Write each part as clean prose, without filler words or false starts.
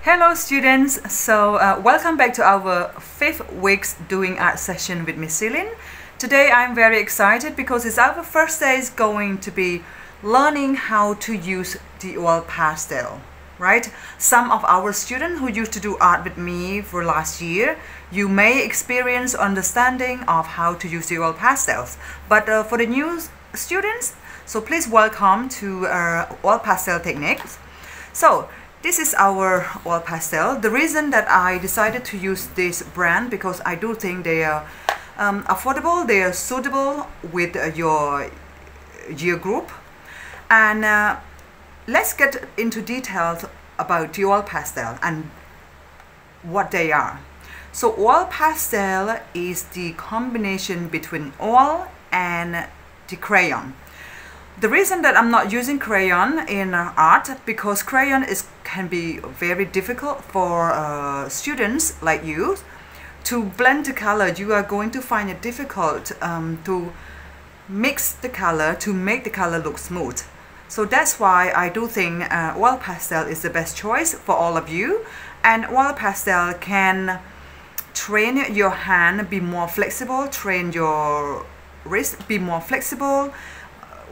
Hello students, welcome back to our 5th week's doing art session with Miss Celine. Today I'm very excited because it's our first day is going to be learning how to use the oil pastel, right? Some of our students who used to do art with me for last year, you may experience understanding of how to use the oil pastels, but for the new students, so please welcome to oil pastel techniques. So this is our oil pastel. The reason that I decided to use this brand because I do think they are affordable, they are suitable with your year group. And let's get into details about the oil pastel and what they are. So oil pastel is the combination between oil and the crayon. The reason that I'm not using crayon in art because crayon can be very difficult for students like you to blend the color. You are going to find it difficult to mix the color to make the color look smooth. So that's why I do think oil pastel is the best choice for all of you. And oil pastel can train your hand, be more flexible, train your wrist, be more flexible,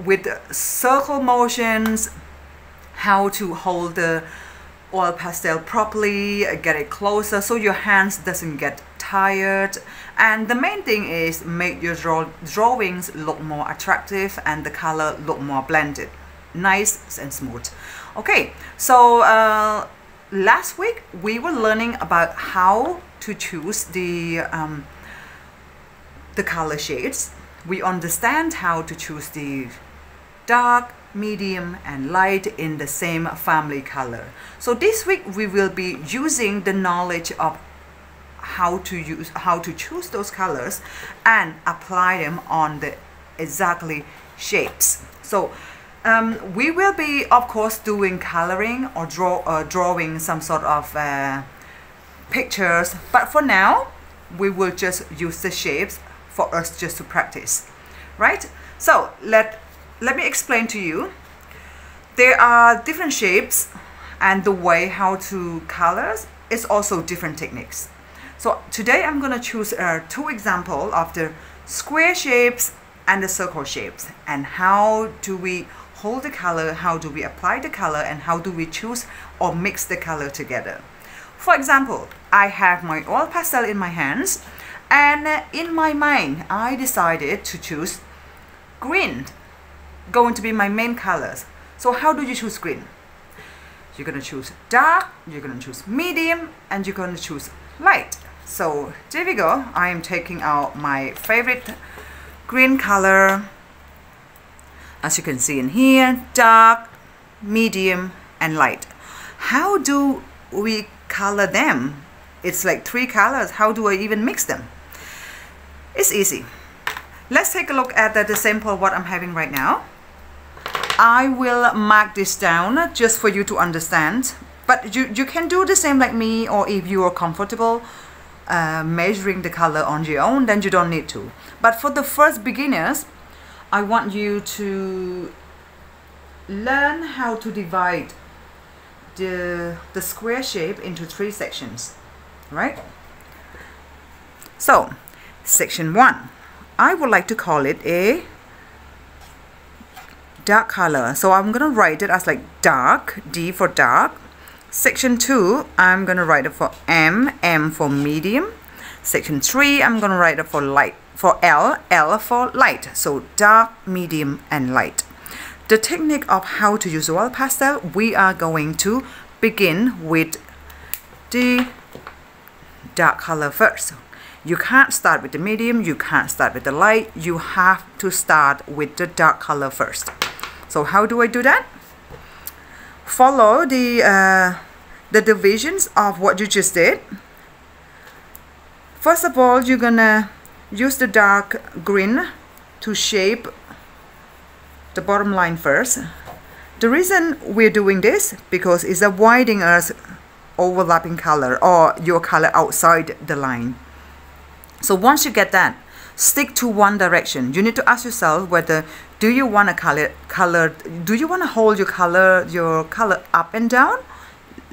with circle motions, how to hold the oil pastel properly, get it closer so your hands doesn't get tired. And the main thing is make your drawings look more attractive and the color look more blended, nice and smooth. Okay, so last week we were learning about how to choose the color shades. We understand how to choose the dark, medium and light in the same family color. So this week we will be using the knowledge of how to choose those colors and apply them on the exactly shapes. So we will be of course doing coloring or drawing some sort of pictures, but for now we will just use the shapes for us just to practice, right? So let me explain to you. There are different shapes and the way how to colors is also different techniques. So today I'm going to choose 2 examples of the square shapes and the circle shapes, and how do we hold the color, how do we apply the color, and how do we choose or mix the color together. For example, I have my oil pastel in my hands, and in my mind I decided to choose green, going to be my main colors. So how do you choose green? You're going to choose dark, you're going to choose medium, and you're going to choose light. So there we go. I am taking out my favorite green color. As you can see in here, dark, medium and light. How do we color them? It's like 3 colors. How do I even mix them? It's easy. Let's take a look at the sample what I'm having right now. I will mark this down just for you to understand, but you can do the same like me, or if you are comfortable measuring the color on your own, then you don't need to. But for the first beginners, I want you to learn how to divide the square shape into 3 sections, right? So section 1, I would like to call it a dark color, so I'm gonna write it as like dark, D for dark. Section 2, I'm gonna write it for M for medium. Section 3, I'm gonna write it for light, for L for light. So dark, medium and light. The technique of how to use oil pastel, we are going to begin with the dark color first. You can't start with the medium, you can't start with the light, you have to start with the dark color first. So how do I do that? Follow the divisions of what you just did. First of all, you're gonna use the dark green to shape the bottom line first. The reason we're doing this because it's avoiding us overlapping color or your color outside the line. So once you get that, stick to one direction. You need to ask yourself whether do you want to hold your color up and down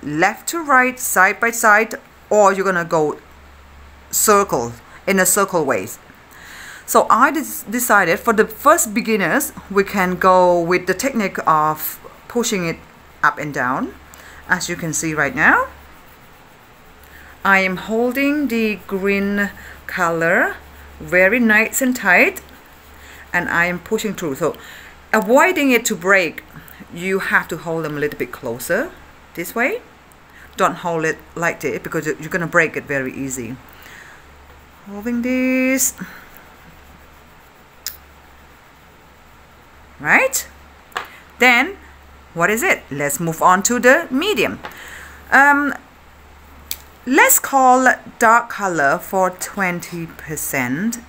left to right, side by side, or you're gonna go circle in a circle ways. So I decided for the first beginners, we can go with the technique of pushing it up and down. As you can see right now, I am holding the green color very nice and tight, and I am pushing through. So avoiding it to break, you have to hold them a little bit closer this way. Don't hold it like this because you're gonna break it very easy. Holding this, right? Then what is it? Let's move on to the medium. Let's call dark color for 20%,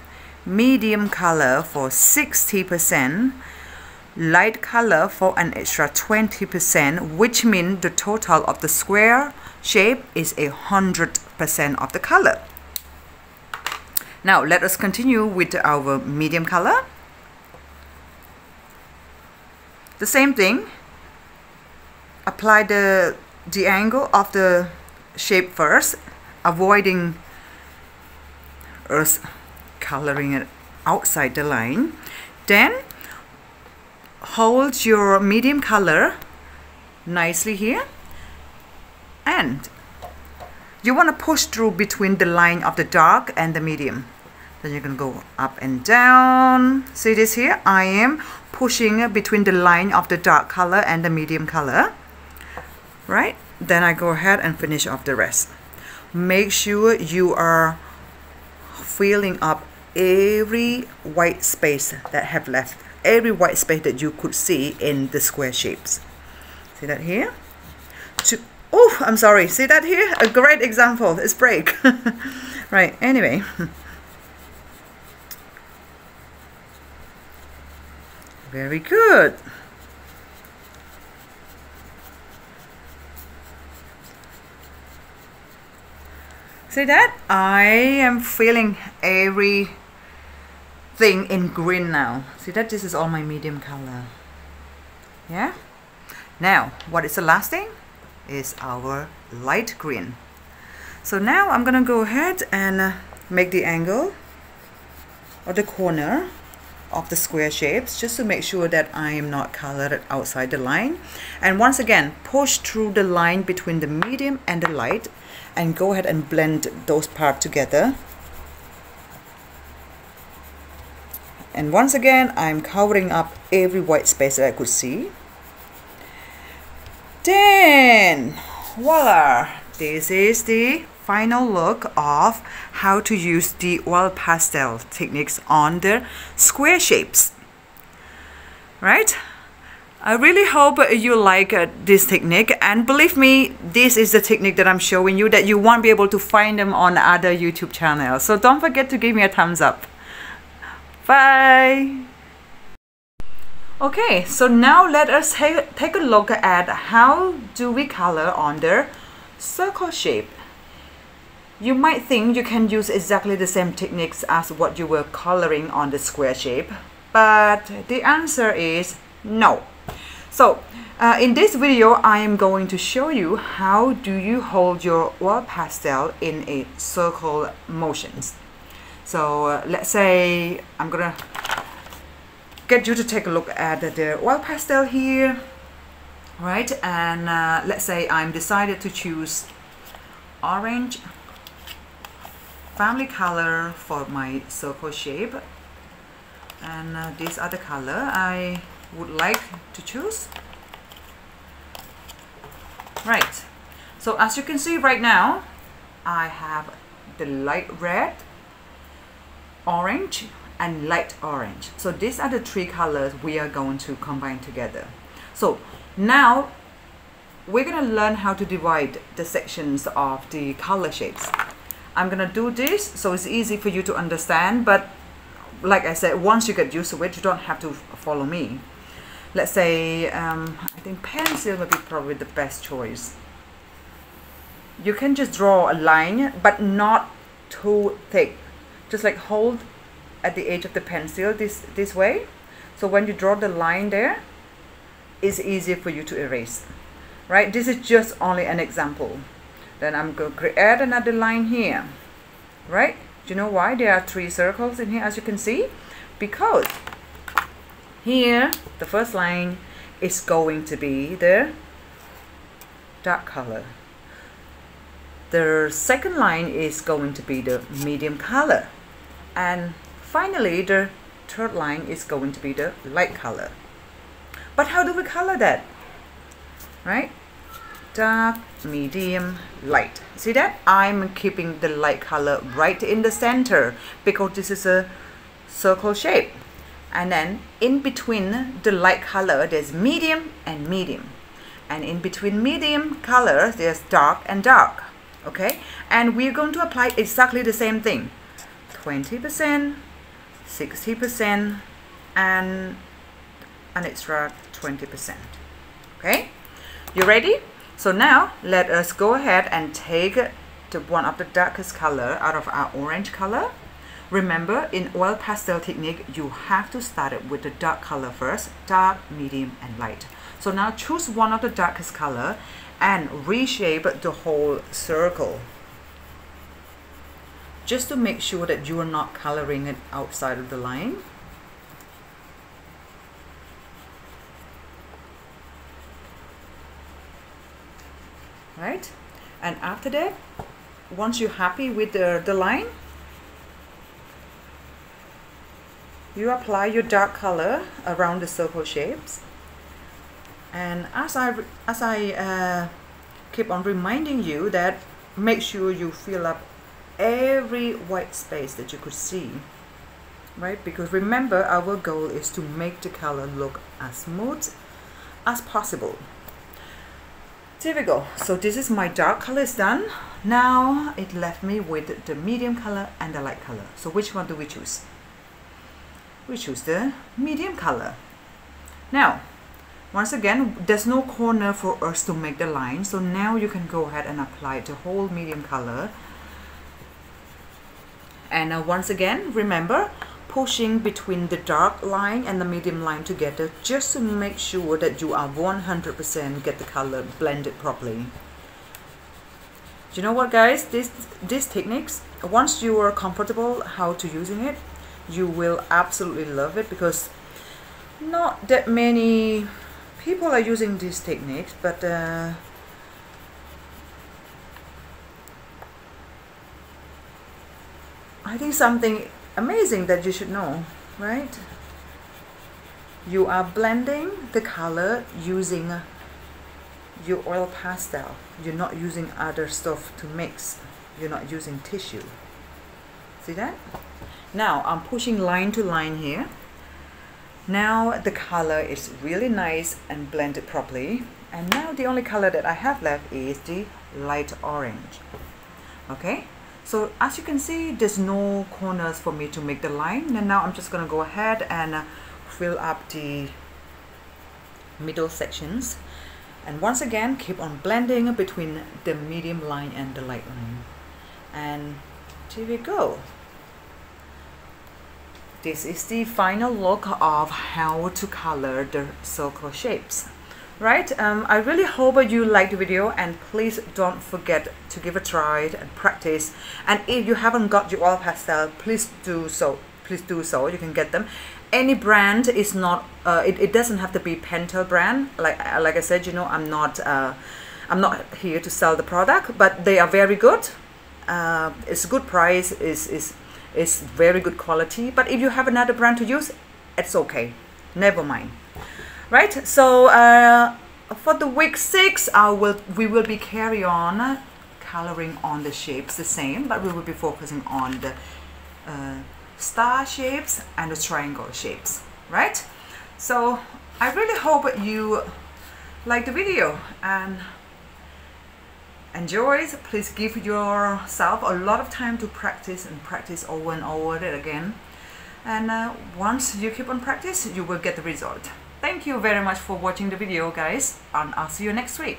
medium color for 60%, light color for an extra 20%, which means the total of the square shape is 100% of the color. Now let us continue with our medium color. The same thing. Apply the angle of the shape first, avoiding us coloring it outside the line. Then hold your medium color nicely here, and you want to push through between the line of the dark and the medium. Then you're going to go up and down. See this here? I am pushing between the line of the dark color and the medium color, right? Then I go ahead and finish off the rest. Make sure you are filling up every white space that have left, every white space that you could see in the square shapes. See that here? Oh, I'm sorry. See that here? A great example. It's break. Right. Anyway. Very good. See that? I am feeling everything in green now. See that? This is all my medium color. Yeah? Now, what is the last thing? Is our light green. So now I'm gonna go ahead and make the angle or the corner of the square shapes, just to make sure that I am not colored outside the line. And once again, push through the line between the medium and the light, and go ahead and blend those parts together. And once again, I'm covering up every white space that I could see. Then voila, this is the final look of how to use the oil pastel techniques on the square shapes, right? I really hope you like this technique, and believe me, this is the technique that I'm showing you, that you won't be able to find them on other YouTube channels. So don't forget to give me a thumbs up. Bye. Okay, so now let us take a look at how do we color on the circle shape. You might think you can use exactly the same techniques as what you were coloring on the square shape, but the answer is no. So in this video, I am going to show you how do you hold your oil pastel in a circle motions. So let's say I'm gonna get you to take a look at the oil pastel here, right? And let's say I'm decided to choose orange family color for my circle shape, and this other color I would like to choose. Right, so as you can see right now, I have the light red, orange, and light orange. So these are the three colors we are going to combine together. So now we're going to learn how to divide the sections of the color shapes. I'm going to do this so it's easy for you to understand, but like I said, once you get used to it, you don't have to follow me. Let's say I think pencil would be probably the best choice. You can just draw a line, but not too thick. Just like hold at the edge of the pencil this way. So when you draw the line there, it's easier for you to erase. right? This is just only an example. Then I'm going to create another line here, right? Do you know why there are 3 circles in here, as you can see? Because here the first line is going to be the dark color. The second line is going to be the medium color. And finally, the third line is going to be the light color. But how do we color that? Right? Dark, medium, light. See that? I'm keeping the light color right in the center because this is a circle shape. And then in between the light color, there's medium and medium. And in between medium colors, there's dark and dark. Okay? And we're going to apply exactly the same thing. 20%, 60%, and an extra 20%. Okay? You ready? So now let us go ahead and take one of the darkest color out of our orange color. Remember, in oil pastel technique, you have to start it with the dark color first, dark, medium, and light. So now choose one of the darkest color and reshape the whole circle. Just to make sure that you are not coloring it outside of the line. Right? And after that, once you're happy with the line, you apply your dark color around the circle shapes. And as I keep on reminding you that make sure you fill up every white space that you could see, right? Because remember, our goal is to make the color look as smooth as possible. There we go. So this is my dark color is done. Now it left me with the medium color and the light color. So which one do we choose? We choose the medium color. Now, once again, there's no corner for us to make the line. So now you can go ahead and apply the whole medium color. And once again, remember, pushing between the dark line and the medium line together just to make sure that you are 100% get the color blended properly. Do you know what, guys? These techniques, once you are comfortable how to using it, you will absolutely love it, because not that many people are using these techniques, but I think something amazing that you should know, right? You are blending the color using your oil pastel. You're not using other stuff to mix. You're not using tissue. See that? Now I'm pushing line to line here. Now the color is really nice and blended properly. And now the only color that I have left is the light orange. Okay? So as you can see, there's no corners for me to make the line. And now I'm just going to go ahead and fill up the middle sections. And once again, keep on blending between the medium line and the light line. And here we go. This is the final look of how to color the circle shapes. Right, I really hope you liked the video, and please don't forget to give a try and practice. And if you haven't got your oil pastel, please do so. Please do so. You can get them. Any brand is not. It doesn't have to be Pentel brand. Like I said, you know, I'm not here to sell the product, but they are very good. It's a good price. Is very good quality. But if you have another brand to use, it's okay. Never mind. Right, so for the week 6, we will be carry on coloring on the shapes the same, but we will be focusing on the star shapes and the triangle shapes. Right, so I really hope you like the video and enjoy. Please give yourself a lot of time to practice and practice over and over it again. And once you keep on practice, you will get the result. Thank you very much for watching the video, guys, and I'll see you next week.